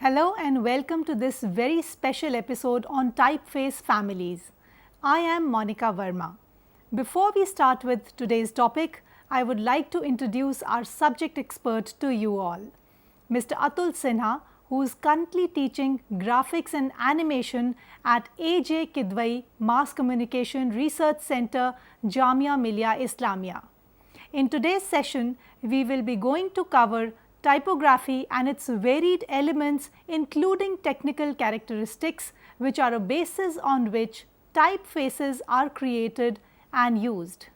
Hello and welcome to this very special episode on typeface families. I am Monica Verma. Before we start with today's topic, I would like to introduce our subject expert to you all, Mr. Atul Sinha, who is currently teaching graphics and animation at A.J. Kidwai Mass Communication Research Center, Jamia Millia Islamia. In today's session, we will be going to cover typography and its varied elements, including technical characteristics, which are a basis on which typefaces are created and used.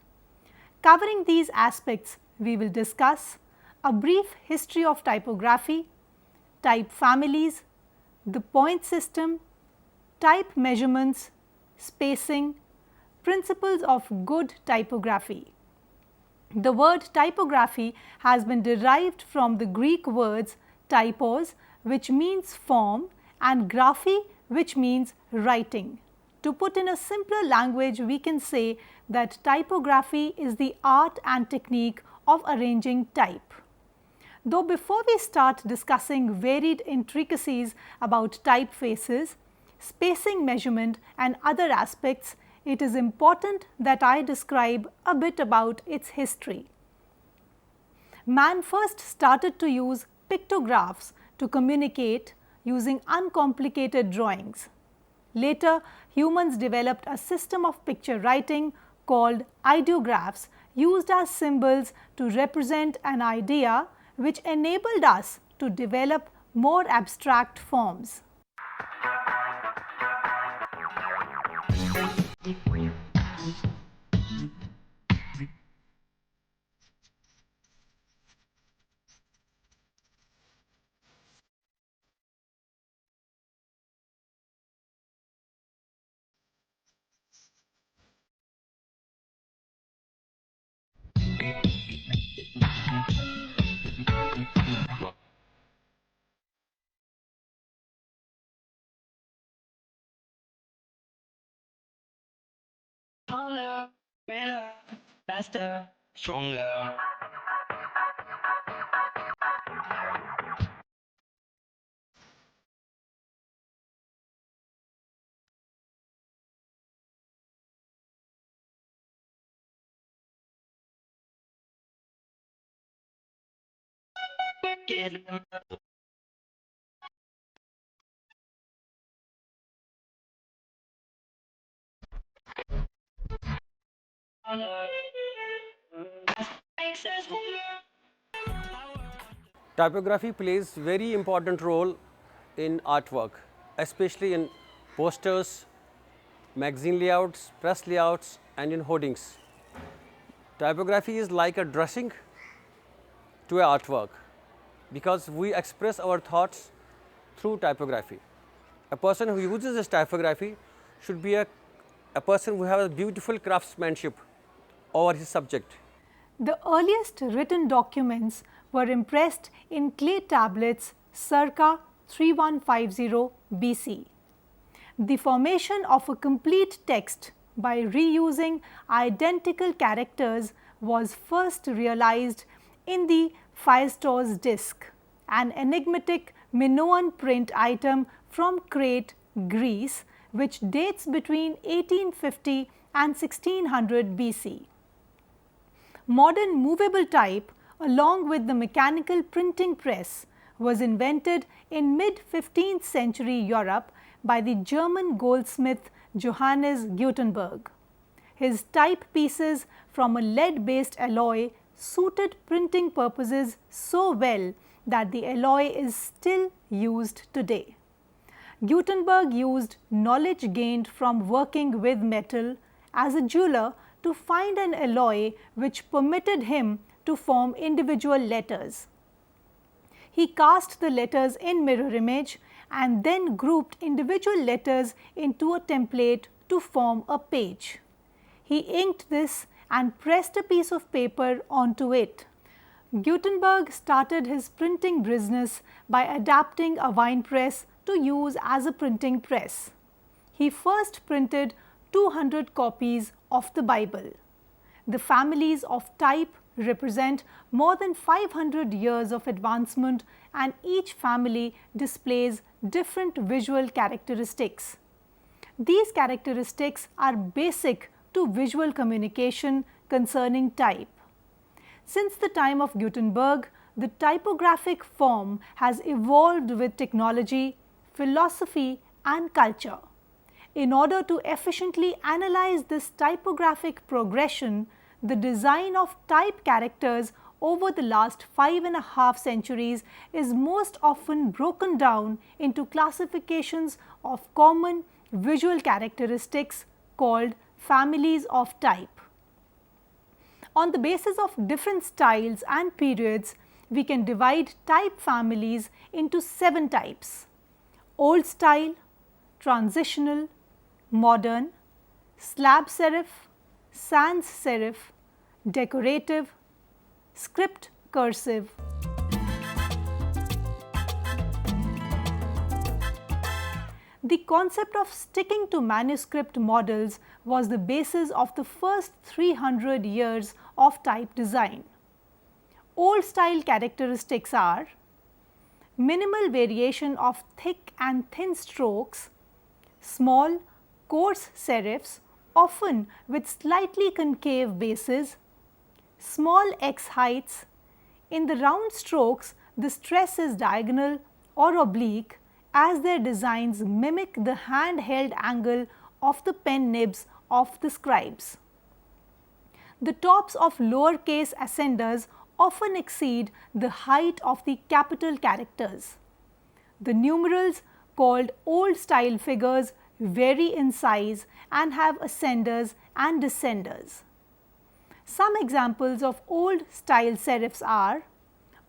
Covering these aspects, we will discuss a brief history of typography, type families, the point system, type measurements, spacing, principles of good typography. The word typography has been derived from the Greek words typos, which means form, and graphy, which means writing. To put in a simpler language, we can say that typography is the art and technique of arranging type. Though before we start discussing varied intricacies about typefaces, spacing measurement and other aspects, it is important that I describe a bit about its history. Man first started to use pictographs to communicate using uncomplicated drawings. Later, humans developed a system of picture writing called ideographs used as symbols to represent an idea, which enabled us to develop more abstract forms. Taller, better, faster, stronger. Get Typography plays very important role in artwork, especially in posters, magazine layouts, press layouts, and in hoardings. Typography is like a dressing to an artwork because we express our thoughts through typography. A person who uses this typography should be a person who has a beautiful craftsmanship over his subject. The earliest written documents were impressed in clay tablets circa 3150 BC. The formation of a complete text by reusing identical characters was first realized in the Firestores disc, an enigmatic Minoan print item from Crete, Greece, which dates between 1850 and 1600 BC. Modern movable type, along with the mechanical printing press, was invented in mid-15th century Europe by the German goldsmith Johannes Gutenberg. His type pieces from a lead-based alloy suited printing purposes so well that the alloy is still used today. Gutenberg used knowledge gained from working with metal as a jeweler to find an alloy which permitted him to form individual letters. He cast the letters in mirror image and then grouped individual letters into a template to form a page. He inked this and pressed a piece of paper onto it. Gutenberg started his printing business by adapting a wine press to use as a printing press. He first printed 200 copies of the Bible. The families of type, represent more than 500 years of advancement, and each family displays different visual characteristics. These characteristics are basic to visual communication concerning type. Since the time of Gutenberg, the typographic form has evolved with technology, philosophy, and culture. In order to efficiently analyze this typographic progression, the design of type characters over the last 5.5 centuries is most often broken down into classifications of common visual characteristics called families of type. On the basis of different styles and periods, we can divide type families into 7 types: old style, transitional, modern, slab serif, sans-serif, decorative, script cursive. The concept of sticking to manuscript models was the basis of the first 300 years of type design. Old style characteristics are minimal variation of thick and thin strokes, small coarse serifs often with slightly concave bases, small X heights. In the round strokes, the stress is diagonal or oblique as their designs mimic the hand-held angle of the pen nibs of the scribes. The tops of lowercase ascenders often exceed the height of the capital characters. The numerals, called old style figures, vary in size and have ascenders and descenders. Some examples of old style serifs are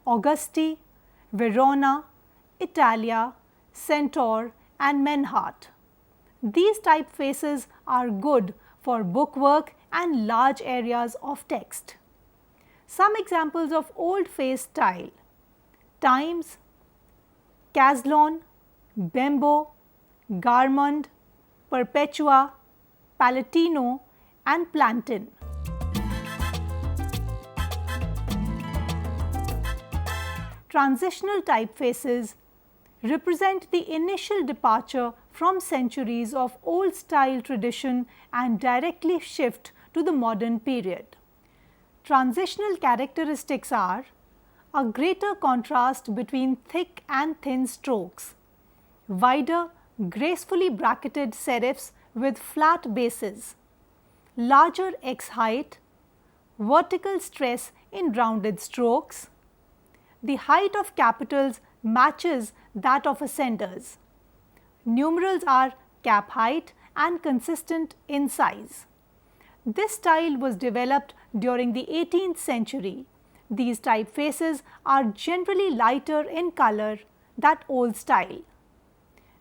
Augusti, Verona, Italia, Centaur, and Menhart. These typefaces are good for bookwork and large areas of text. Some examples of old face style: Times, Caslon, Bembo, Garmond, Perpetua, Palatino, and Plantin. Transitional typefaces represent the initial departure from centuries of old style tradition and directly shift to the modern period. Transitional characteristics are a greater contrast between thick and thin strokes, wider, gracefully bracketed serifs with flat bases, larger X height, vertical stress in rounded strokes. The height of capitals matches that of ascenders. Numerals are cap height and consistent in size. This style was developed during the 18th century. These typefaces are generally lighter in color than old style.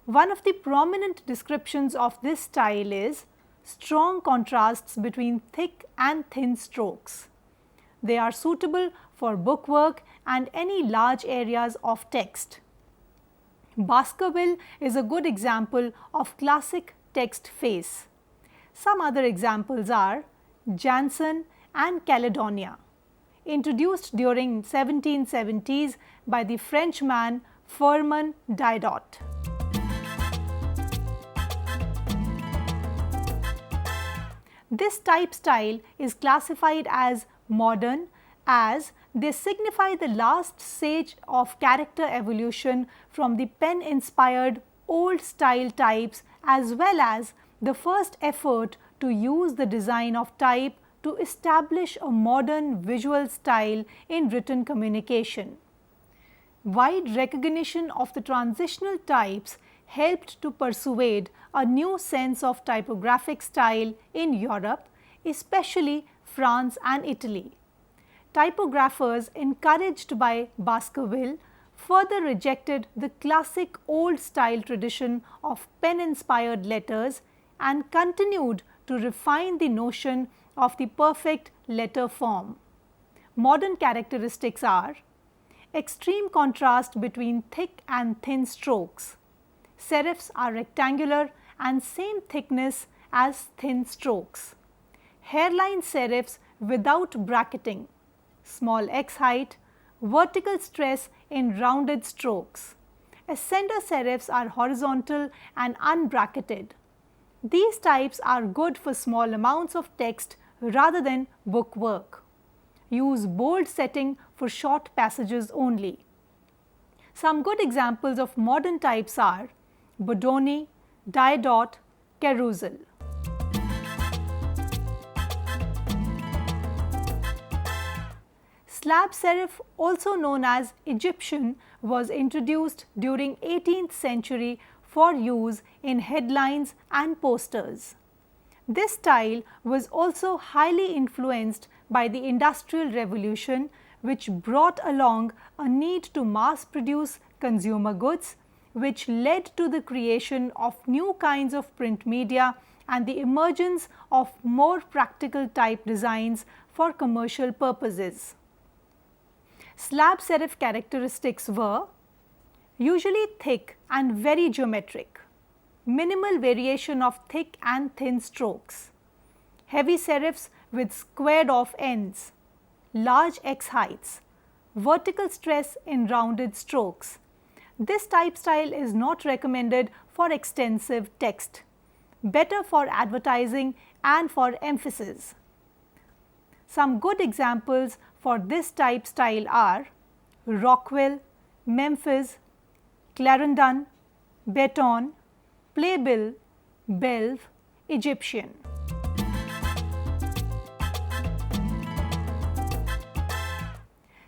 One of the prominent descriptions of this style is strong contrasts between thick and thin strokes. They are suitable for bookwork and any large areas of text. Baskerville is a good example of classic text face. Some other examples are Janson and Caledonia, introduced during 1770s by the Frenchman Firmin Didot. This type style is classified as modern as they signify the last stage of character evolution from the pen-inspired old style types, as well as the first effort to use the design of type to establish a modern visual style in written communication. Wide recognition of the transitional types helped to persuade a new sense of typographic style in Europe, especially France and Italy. Typographers encouraged by Baskerville further rejected the classic old style tradition of pen-inspired letters and continued to refine the notion of the perfect letter form. Modern characteristics are extreme contrast between thick and thin strokes. Serifs are rectangular and same thickness as thin strokes. Hairline serifs without bracketing. small x height, vertical stress in rounded strokes. Ascender serifs are horizontal and unbracketed. These types are good for small amounts of text rather than bookwork. Use bold setting for short passages only. Some good examples of modern types are Bodoni, Diodot, Carousel. Slab serif, also known as Egyptian, was introduced during 18th century for use in headlines and posters. This style was also highly influenced by the Industrial Revolution, which brought along a need to mass produce consumer goods, which led to the creation of new kinds of print media and the emergence of more practical type designs for commercial purposes. Slab serif characteristics were usually thick and very geometric, minimal variation of thick and thin strokes, heavy serifs with squared off ends, large x heights, vertical stress in rounded strokes. This type style is not recommended for extensive text, better for advertising and for emphasis. Some good examples for this type style are Rockwell, Memphis, Clarendon, Beton, Playbill, Belve, Egyptian.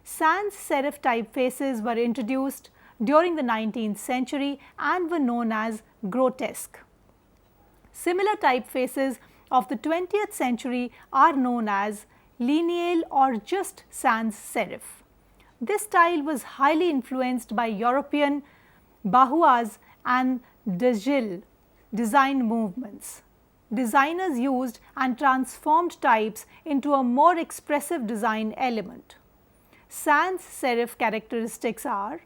Sans-Serif typefaces were introduced during the 19th century and were known as grotesque. Similar typefaces of the 20th century are known as lineal or just sans-serif. This style was highly influenced by European Bauhaus and De Gil design movements. Designers used and transformed types into a more expressive design element. Sans-serif characteristics are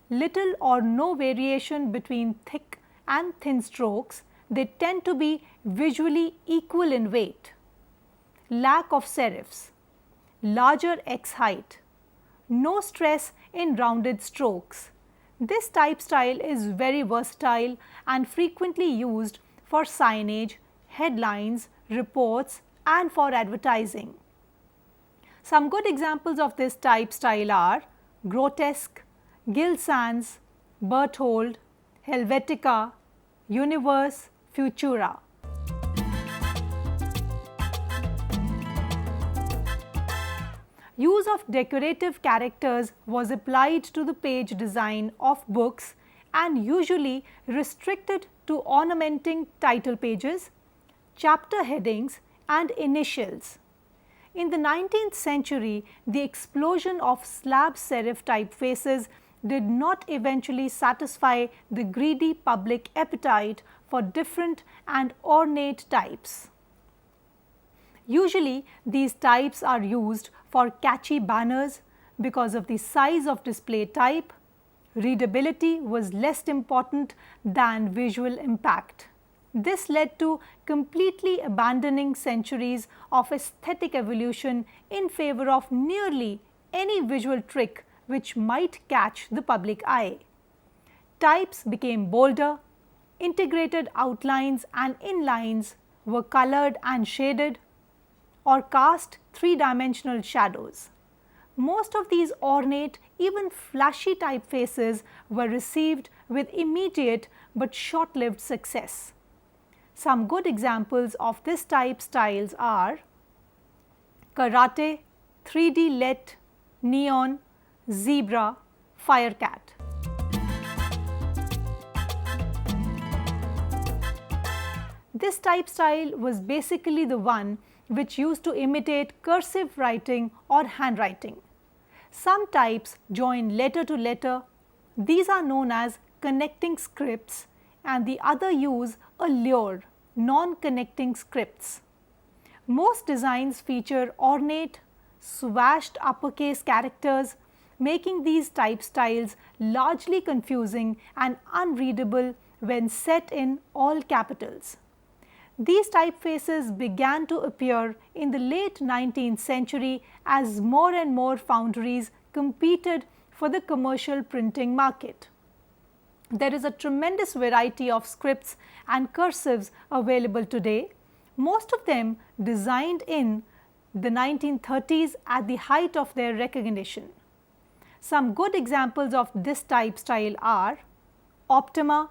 little or no variation between thick and thin strokes. They tend to be visually equal in weight. Lack of serifs, larger x height, no stress in rounded strokes. This type style is very versatile and frequently used for signage, headlines, reports and for advertising. Some good examples of this type style are grotesque, Gill Sans, Berthold, Helvetica, Universe, Futura. Use of decorative characters was applied to the page design of books and usually restricted to ornamenting title pages, chapter headings and initials. In the 19th century, the explosion of slab serif typefaces did not eventually satisfy the greedy public appetite for different and ornate types. Usually, these types are used for catchy banners because of the size of display type. Readability was less important than visual impact. This led to completely abandoning centuries of aesthetic evolution in favor of nearly any visual trick which might catch the public eye. Types became bolder, integrated outlines and inlines were colored and shaded, or cast three-dimensional shadows. Most of these ornate, even flashy typefaces were received with immediate but short-lived success. Some good examples of this type styles are Karate, 3D Let, Neon, Zebra, Firecat. This type style was basically the one which used to imitate cursive writing or handwriting. Some types join letter to letter. These are known as connecting scripts, and the other use a lure, non-connecting scripts. Most designs feature ornate, swashed uppercase characters, making these type styles largely confusing and unreadable when set in all capitals. These typefaces began to appear in the late 19th century as more and more foundries competed for the commercial printing market. There is a tremendous variety of scripts and cursives available today, most of them designed in the 1930s at the height of their recognition. Some good examples of this type style are Optima,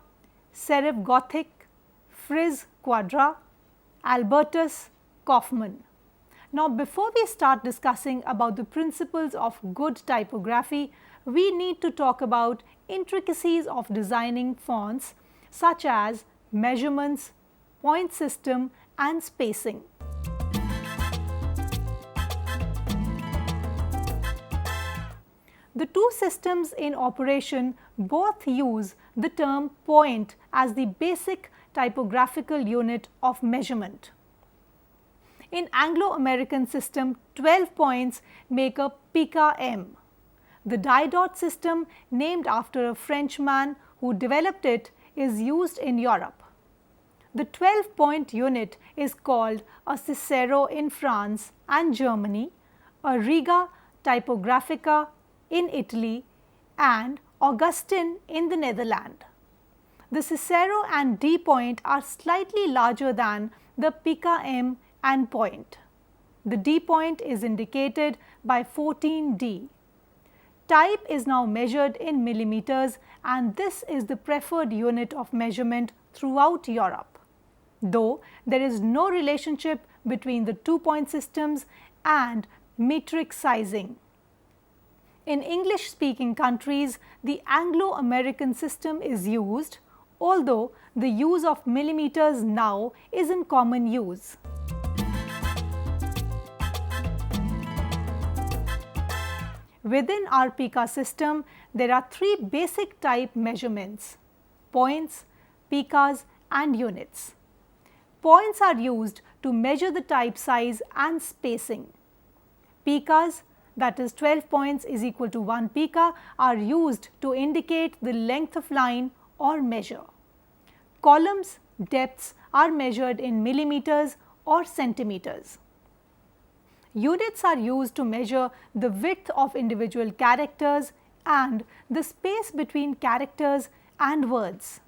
Serif Gothic, Frizz Quadra, Albertus, Kaufman. Now, before we start discussing about the principles of good typography, we need to talk about intricacies of designing fonts such as measurements, point system and spacing. The two systems in operation both use the term point as the basic typographical unit of measurement. In Anglo-American system, 12 points make up Pika M. The die-dot system, named after a Frenchman who developed it, is used in Europe. The 12-point unit is called a Cicero in France and Germany, a Riga Typographica in Italy, and Augustin in the Netherlands. The Cicero and D point are slightly larger than the Pika M and point. The D point is indicated by 14D. Type is now measured in millimeters, and this is the preferred unit of measurement throughout Europe, though there is no relationship between the 2-point systems and metric sizing. In English-speaking countries, the Anglo-American system is used, although the use of millimeters now is in common use. Within our Pika system, there are 3 basic type measurements: points, pikas and units. Points are used to measure the type size and spacing. Pikas, that is 12 points is equal to 1 pika, are used to indicate the length of line or measure. Columns, depths are measured in millimeters or centimeters. Units are used to measure the width of individual characters and the space between characters and words.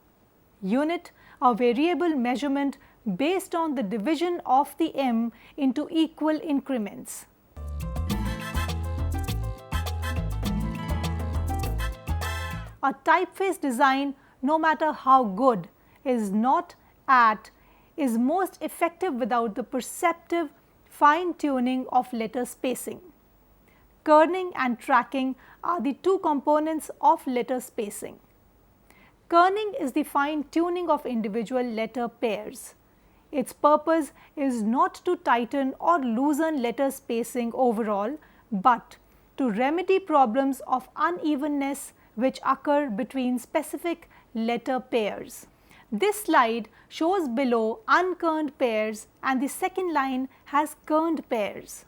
Unit, a variable measurement based on the division of the M into equal increments. A typeface design, no matter how good, is most effective without the perceptive fine-tuning of letter spacing. Kerning and tracking are the 2 components of letter spacing. Kerning is the fine-tuning of individual letter pairs. Its purpose is not to tighten or loosen letter spacing overall, but to remedy problems of unevenness which occur between specific letter pairs. This slide shows below unkerned pairs and the second line has kerned pairs.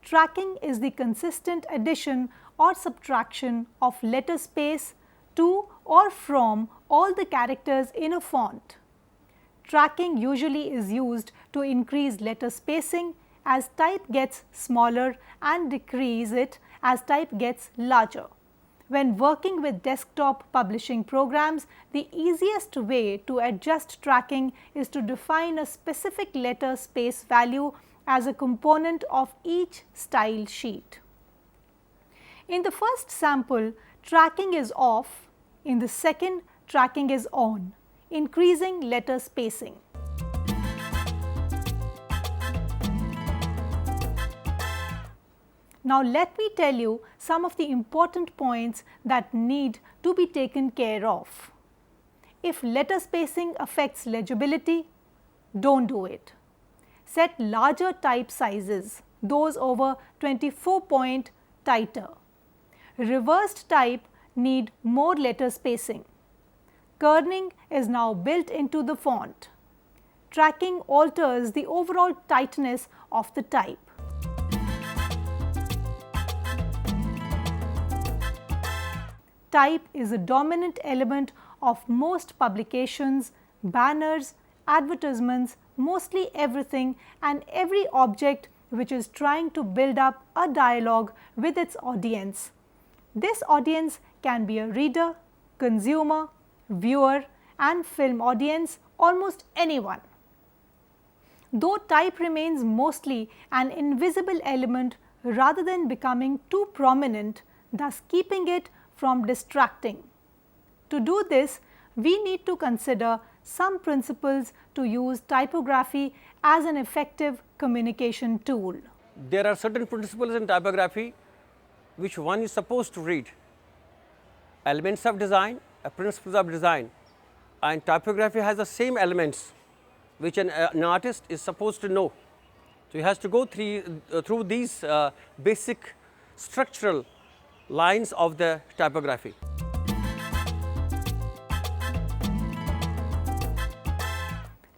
Tracking is the consistent addition or subtraction of letter space to or from all the characters in a font. Tracking usually is used to increase letter spacing as type gets smaller and decrease it as type gets larger. When working with desktop publishing programs, the easiest way to adjust tracking is to define a specific letter space value as a component of each style sheet. In the first sample, tracking is off. In the second, tracking is on, increasing letter spacing. Now, let me tell you some of the important points that need to be taken care of. If letter spacing affects legibility, don't do it. Set larger type sizes, those over 24 point tighter. Reversed type need more letter spacing. Kerning is now built into the font. Tracking alters the overall tightness of the type. Type is a dominant element of most publications, banners, advertisements, mostly everything and every object which is trying to build up a dialogue with its audience. This audience can be a reader, consumer, viewer and film audience, almost anyone. Though type remains mostly an invisible element rather than becoming too prominent, thus keeping it from distracting. To do this, we need to consider some principles to use typography as an effective communication tool. There are certain principles in typography which one is supposed to read. Elements of design, principles of design, and typography has the same elements which an artist is supposed to know. So, he has to go through these basic structural lines of the typography.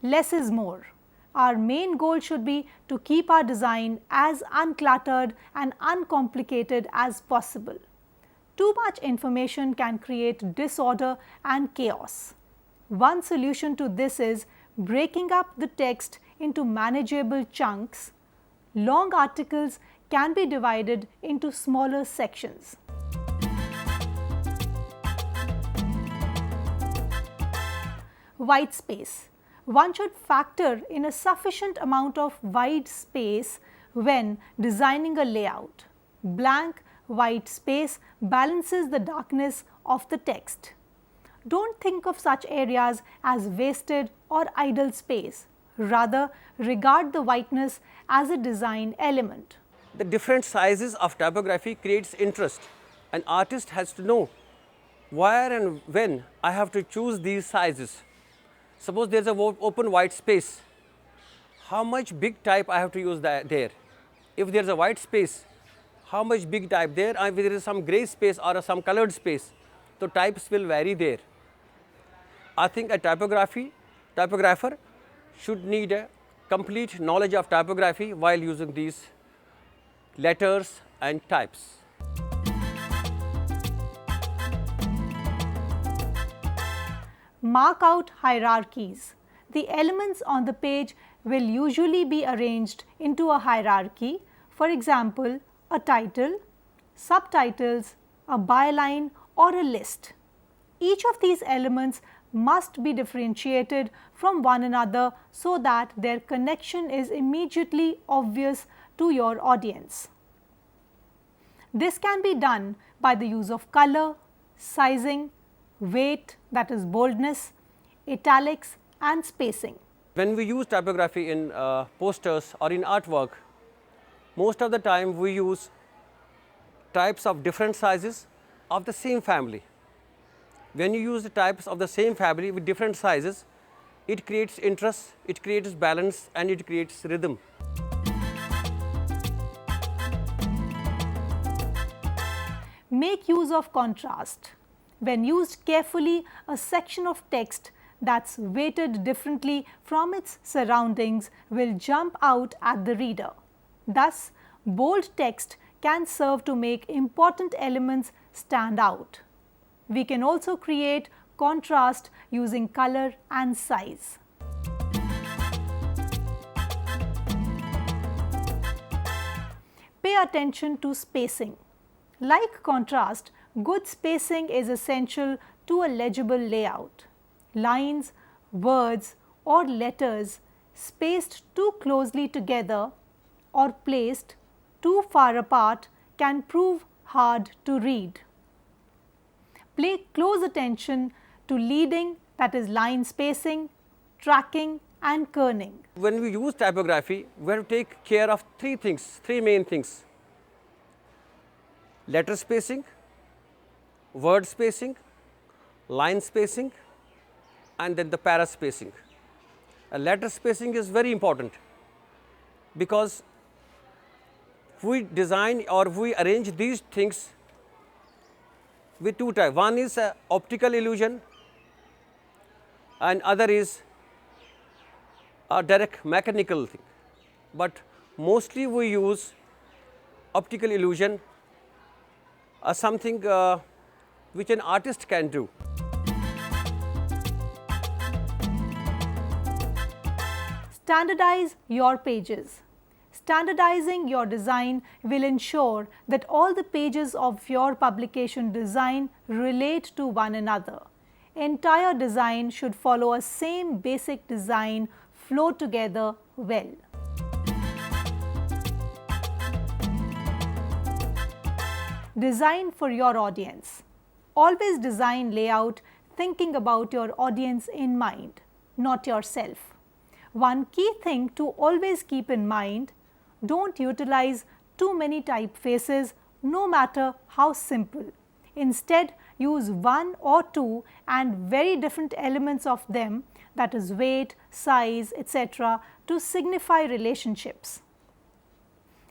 Less is more. Our main goal should be to keep our design as uncluttered and uncomplicated as possible. Too much information can create disorder and chaos. One solution to this is breaking up the text into manageable chunks. Long articles can be divided into smaller sections. White space. One should factor in a sufficient amount of white space when designing a layout. Blank white space balances the darkness of the text. Don't think of such areas as wasted or idle space. Rather, regard the whiteness as a design element. The different sizes of typography creates interest. An artist has to know where and when I have to choose these sizes. Suppose there is an open white space, how much big type I have to use there? If there is a white space, how much big type there? If there is some grey space or some colored space, so types will vary there. I think a typographer should need a complete knowledge of typography while using these letters and types. Mark out hierarchies. The elements on the page will usually be arranged into a hierarchy. For example, a title, subtitles, a byline or a list. Each of these elements must be differentiated from one another so that their connection is immediately obvious to your audience. This can be done by the use of color, sizing, weight, that is boldness, italics and spacing. When we use typography in posters or in artwork, most of the time we use types of different sizes of the same family. When you use the types of the same family with different sizes, it creates interest, it creates balance and it creates rhythm. Make use of contrast. When used carefully, a section of text that's weighted differently from its surroundings will jump out at the reader. Thus, bold text can serve to make important elements stand out. We can also create contrast using color and size. Pay attention to spacing. Like contrast, good spacing is essential to a legible layout. Lines, words or letters spaced too closely together or placed too far apart can prove hard to read. Pay close attention to leading, that is line spacing, tracking and kerning. When we use typography, we have to take care of three main things: letter spacing, word spacing, line spacing and then the para spacing. A letter spacing is very important because we design or we arrange these things with two types. One is optical illusion and other is a direct mechanical thing, but mostly we use optical illusion as something which an artist can do. Standardize your pages. Standardizing your design will ensure that all the pages of your publication design relate to one another. Entire design should follow a same basic design flow together well. Design for your audience. Always design layout thinking about your audience in mind, not yourself. One key thing to always keep in mind: don't utilize too many typefaces, no matter how simple. Instead, use one or two and very different elements of them, that is weight, size, etc., to signify relationships.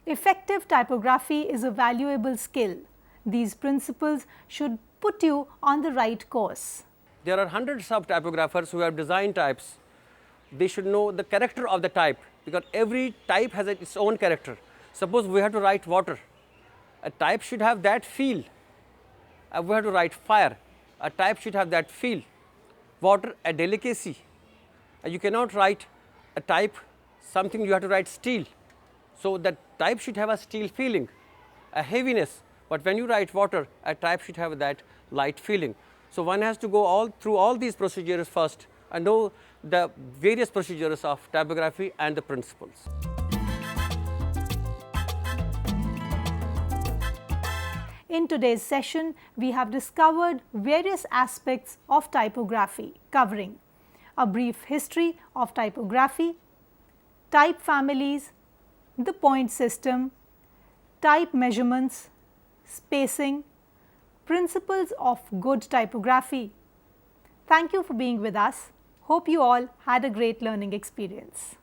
Effective typography is a valuable skill. These principles should put you on the right course. There are hundreds of typographers who have designed types. They should know the character of the type, because every type has its own character. Suppose we have to write water, a type should have that feel. We have to write fire, a type should have that feel. Water, a delicacy. You cannot write a type something, you have to write steel. So that type should have a steel feeling, a heaviness. But when you write water, a type should have that light feeling. So one has to go through all these procedures first and know the various procedures of typography and the principles. In today's session, we have discovered various aspects of typography, covering a brief history of typography, type families, the point system, type measurements, spacing, principles of good typography. Thank you for being with us. Hope you all had a great learning experience.